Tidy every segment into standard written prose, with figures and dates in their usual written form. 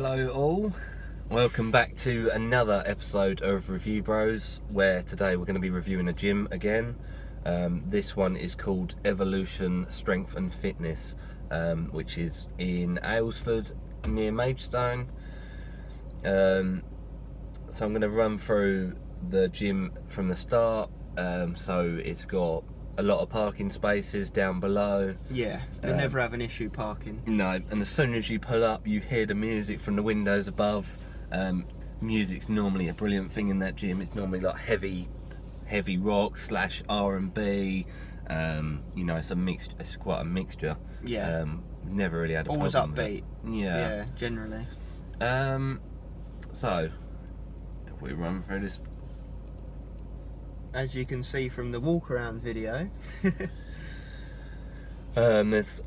Hello all, welcome back to another episode of Review Bros, where today we're going to be reviewing a gym again. This one is called Evolution Strength and Fitness, which is in Aylesford near Maidstone. So I'm going to run through the gym from the start. So it's got a lot of parking spaces down below. Yeah, you'll never have an issue parking. No, and as soon as you pull up, you hear the music from the windows above. Music's normally a brilliant thing in that gym. It's normally like heavy rock / R&B. It's quite a mixture. Yeah. Never really had a Always problem upbeat. with it. Yeah, generally. So if we run through this. As you can see from the walk around video. There's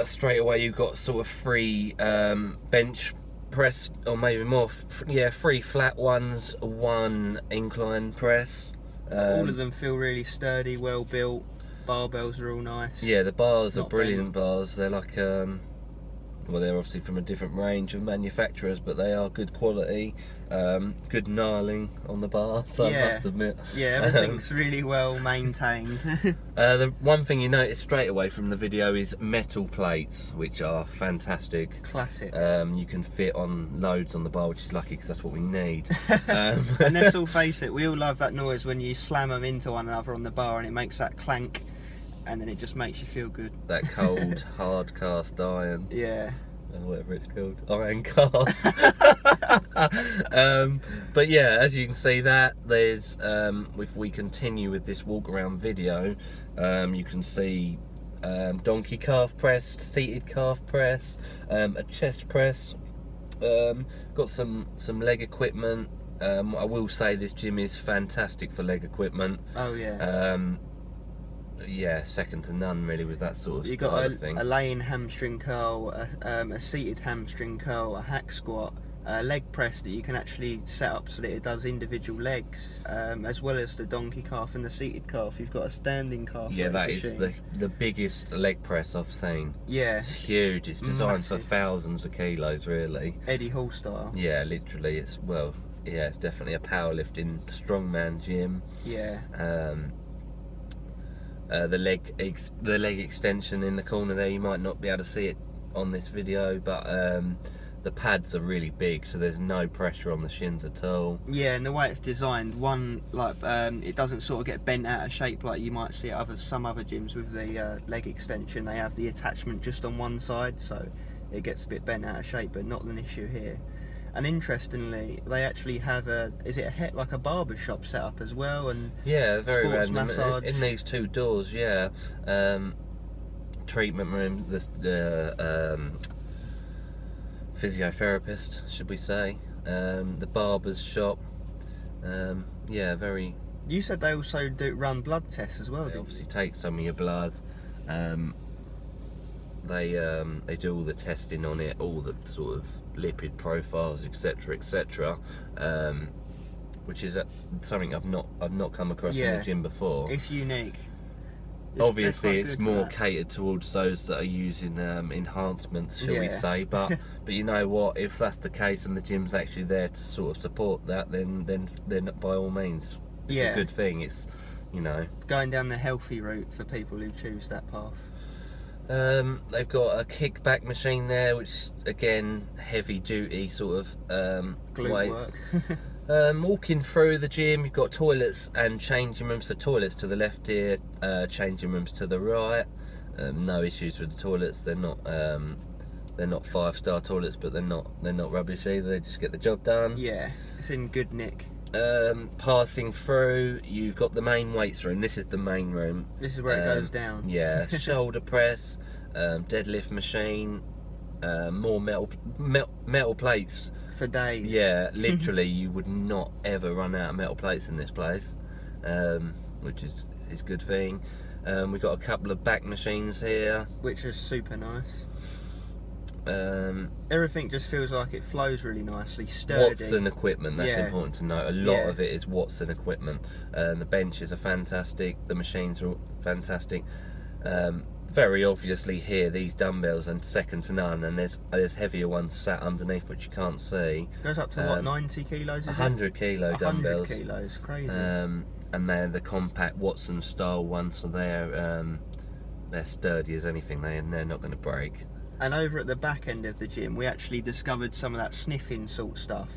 straight away you've got sort of three bench press, or maybe more. Three flat ones, one incline press. All of them feel really sturdy, well built. Barbells are all nice. Yeah, the bars are Not brilliant bent. bars. They're like they're obviously from a different range of manufacturers, but they are good quality. Good gnarling on the bars, I must admit. Yeah, everything's really well maintained. The one thing you notice straight away from the video is metal plates, which are fantastic. Classic. You can fit on loads on the bar, which is lucky because that's what we need. And let's all face it, we all love that noise when you slam them into one another on the bar and it makes that clank, and then it just makes you feel good. That cold, hard cast iron. Yeah. Whatever it's called, iron cast. But yeah, as you can see, that there's if we continue with this walk around video, you can see donkey calf press, seated calf press, a chest press, got some leg equipment. I will say this gym is fantastic for leg equipment. Oh yeah. Yeah, second to none really with that sort of You style got of thing. a laying hamstring curl, a seated hamstring curl, a hack squat, a leg press that you can actually set up so that it does individual legs, as well as the donkey calf and the seated calf. You've got a standing calf. Yeah, that is machine. the biggest leg press I've seen. Yeah. It's huge. It's designed for Massive. thousands of kilos, really. Eddie Hall style. Yeah, literally. It's definitely a powerlifting strongman gym. Yeah. The leg extension in the corner there, you might not be able to see it on this video, but the pads are really big, so there's no pressure on the shins at all. Yeah, and the way it's designed, it doesn't sort of get bent out of shape like you might see at some other gyms with the leg extension. They have the attachment just on one side, so it gets a bit bent out of shape, but not an issue here. And interestingly, they actually have like a barber shop set up as well, and yeah, very sports random. massage In these two doors. Yeah, treatment room, the physiotherapist, should we say, the barber's shop. Yeah, very. You said they also run blood tests as well, They didn't obviously you? take some of your blood. They do all the testing on it, all the sort of lipid profiles, etc., which is something I've not come across in the gym before. It's unique. Obviously, it's quite good more for that. catered towards those that are using enhancements, shall we Yeah. say? But you know what? If that's the case and the gym's actually there to sort of support that, then by all means, it's a good thing. It's Going down the healthy route for people who choose that path. They've got a kickback machine there, which again, heavy duty sort of Glute weights. work. Walking through the gym, you've got toilets and changing rooms. So toilets to the left here, changing rooms to the right. No issues with the toilets. They're not 5-star toilets, but they're not rubbish either. They just get the job done. Yeah, it's in good nick. Passing through, you've got the main weights room. This is the main room. This is where it goes down. Yeah, shoulder press, deadlift machine, more metal plates. For days. Yeah, literally, you would not ever run out of metal plates in this place, which is a good thing. We've got a couple of back machines here. Which is super nice. Everything just feels like it flows really nicely, sturdy. Watson equipment, that's important to note. A lot of it is Watson equipment. The benches are fantastic, the machines are fantastic. very obviously here, these dumbbells are second to none, and there's heavier ones sat underneath which you can't see. Goes up to what, 90 kilos? Is 100 kilo dumbbells. 100 kilos, crazy. And they're the compact Watson style ones, so they're sturdy as anything. They're not going to break. And over at the back end of the gym, we actually discovered some of that sniffing salt stuff.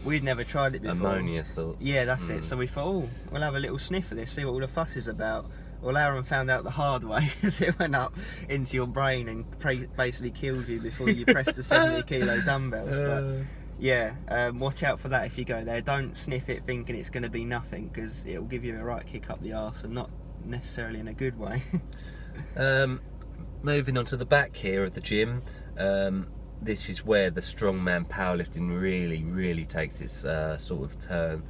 We'd never tried it before. Ammonia salts. Yeah, that's it. So we thought, oh, we'll have a little sniff of this, see what all the fuss is about. Well, Aaron found out the hard way as it went up into your brain and basically killed you before you pressed the 70 kilo dumbbells. But yeah, watch out for that if you go there. Don't sniff it thinking it's going to be nothing, because it'll give you a right kick up the arse, and not necessarily in a good way. Moving on to the back here of the gym, this is where the strongman powerlifting really takes its sort of turn.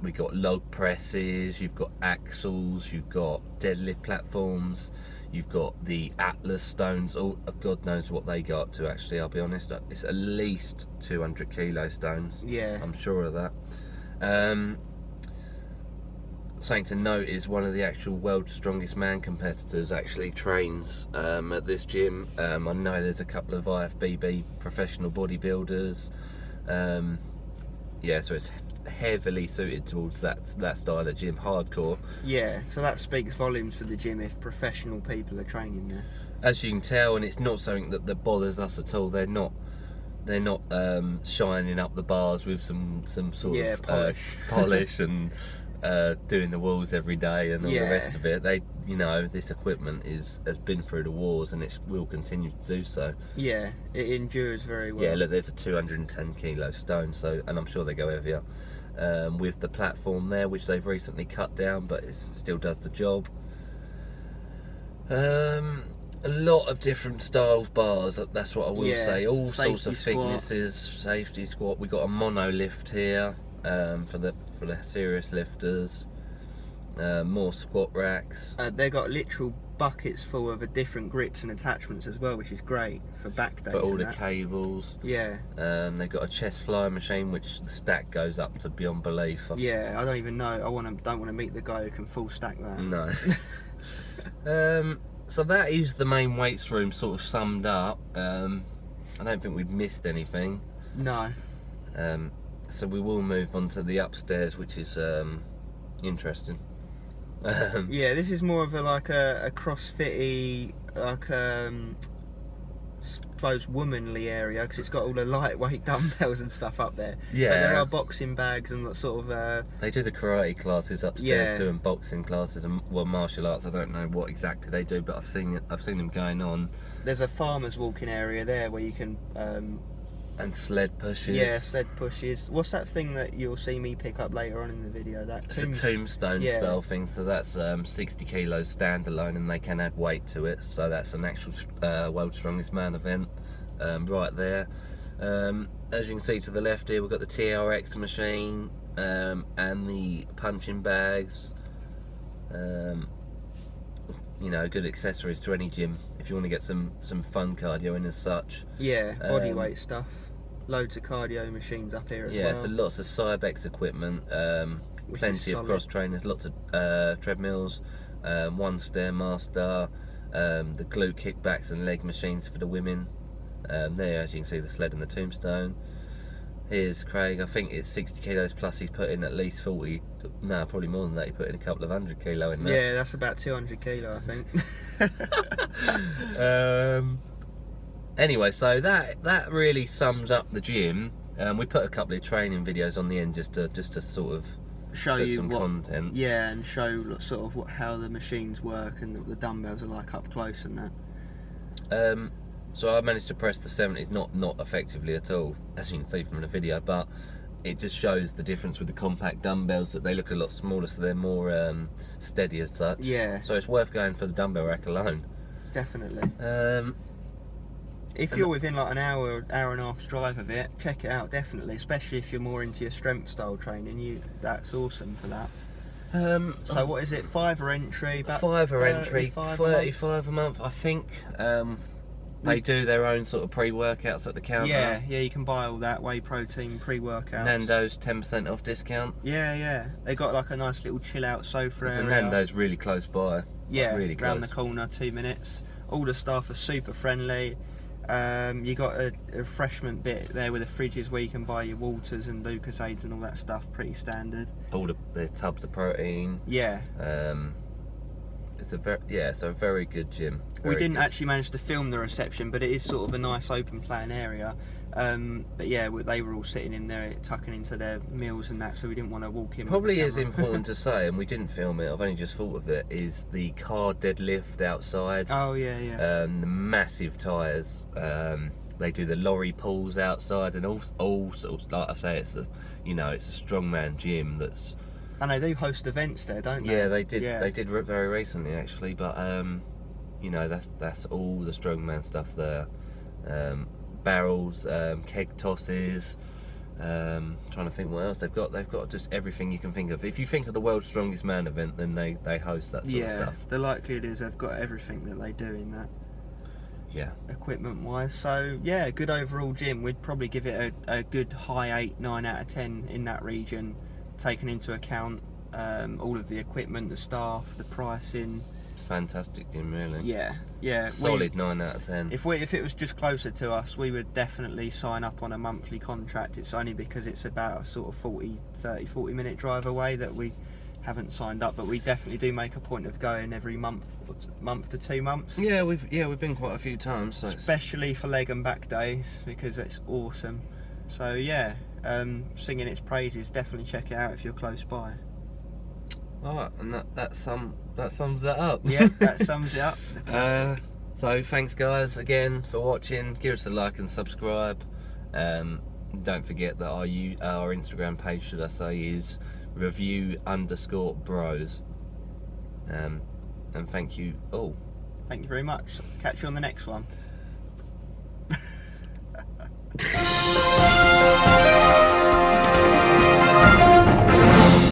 We've got log presses, you've got axles, you've got deadlift platforms, you've got the Atlas stones. Oh, God knows what they go up to, actually, I'll be honest. It's at least 200 kilo stones. Yeah. I'm sure of that. Something to note is one of the actual world's strongest man competitors actually trains at this gym. I know there's a couple of IFBB professional bodybuilders. Yeah, so it's heavily suited towards that style of gym, hardcore. Yeah, so that speaks volumes for the gym if professional people are training there. As you can tell, and it's not something that bothers us at all. They're not shining up the bars with some sort of polish and doing the walls every day and all the rest of it. They, this equipment has been through the wars, and it will continue to do so. Yeah, it endures very well. Yeah, look, there's a 210 kilo stone, so, and I'm sure they go heavier. With the platform there, which they've recently cut down, but it still does the job. A lot of different styles bars, that's what I will say. All sorts of thicknesses, safety squat. We've got a mono lift here for the serious lifters. More squat racks. They've got literal buckets full of different grips and attachments as well, which is great for back days. For all the cables. Yeah. They've got a chest flyer machine, which the stack goes up to beyond belief. Yeah, I don't even know. Don't want to meet the guy who can full stack that. No. So that is the main weights room sort of summed up. I don't think we've missed anything. No. So we will move on to the upstairs, which is interesting. Yeah, this is more of a CrossFit-y, suppose womanly area, because it's got all the lightweight dumbbells and stuff up there. Yeah. But there are boxing bags and sort of. They do the karate classes upstairs too, and boxing classes, and martial arts. I don't know what exactly they do, but I've seen them going on. There's a farmer's walking area there where you can. And sled pushes. Yeah, sled pushes. What's that thing that you'll see me pick up later on in the video? It's a tombstone style thing, so that's 60 kilos standalone, and they can add weight to it, so that's an actual World's Strongest Man event right there. As you can see to the left here, we've got the TRX machine and the punching bags. Good accessories to any gym if you want to get some fun cardio in as such. Yeah, bodyweight stuff. Loads of cardio machines up here as well. Yeah, so lots of Cybex equipment, plenty of cross trainers, lots of treadmills, one Stairmaster, the glute kickbacks and leg machines for the women. There, as you can see, the sled and the tombstone. Here's Craig. I think it's 60 kilos plus. He's put in at least 40. No, probably more than that. He put in a couple of 100 kilo in there. Yeah, that's about 200 kilo, I think. Anyway, so that really sums up the gym. We put a couple of training videos on the end just to sort of show you some content. Yeah, and show sort of how the machines work and what the dumbbells are like up close and that. So I managed to press the 70s, not effectively at all, as you can see from the video, but it just shows the difference with the compact dumbbells, that they look a lot smaller, so they're more steady as such. Yeah. So it's worth going for the dumbbell rack alone. Definitely. If you're within like an hour and a half's drive of it, check it out, definitely, especially if you're more into your strength style training. That's awesome for that. So what is it, £5 entry? About £5 entry, 35 a month, I think. They do their own sort of pre-workouts at the counter. Yeah, you can buy all that whey protein pre-workouts. Nando's 10% off discount. Yeah. They got like a nice little chill out sofa area. Nando's really close by. Yeah, really round the close. corner, 2 minutes. All the staff are super friendly. You got a refreshment bit there with the fridges where you can buy your waters and Lucasades and all that stuff. Pretty standard. All the tubs of protein. Yeah. It's a very good gym. We Very didn't good. actually manage to film the reception, but it is sort of a nice open plan area. But yeah, they were all sitting in there tucking into their meals and that, so we didn't want to walk in. Probably with is the camera. important to say, and we didn't film it, I've only just thought of it, is the car deadlift outside. Oh yeah, yeah. The massive tyres. They do the lorry pulls outside, and all sorts. Like I say, it's a strongman gym that's. And they do host events there, don't they? Yeah, they did. Yeah. They did very recently, actually. But that's all the strongman stuff there. Barrels, keg tosses. Trying to think what else they've got. They've got just everything you can think of. If you think of the World's Strongest Man event, then they host that sort of stuff. The likelihood is they've got everything that they do in that. Yeah. Equipment wise, so yeah, good overall gym. We'd probably give it a good high 8, 9 out of 10 in that region, taking into account all of the equipment, the staff, the pricing. It's a fantastic gym, really. Yeah. Solid 9 out of 10. If it was just closer to us, we would definitely sign up on a monthly contract. It's only because it's about a sort of 40 minute drive away that we haven't signed up, but we definitely do make a point of going every month to 2 months. Yeah, we've been quite a few times, so especially for leg and back days, because it's awesome. So yeah, singing its praises. Definitely check it out if you're close by. Alright, and that sums that up. Yeah, that sums it up. So thanks guys again for watching. Give us a like and subscribe. Don't forget that our Instagram page, should I say, is review_bros. And thank you all. Thank you very much. Catch you on the next one.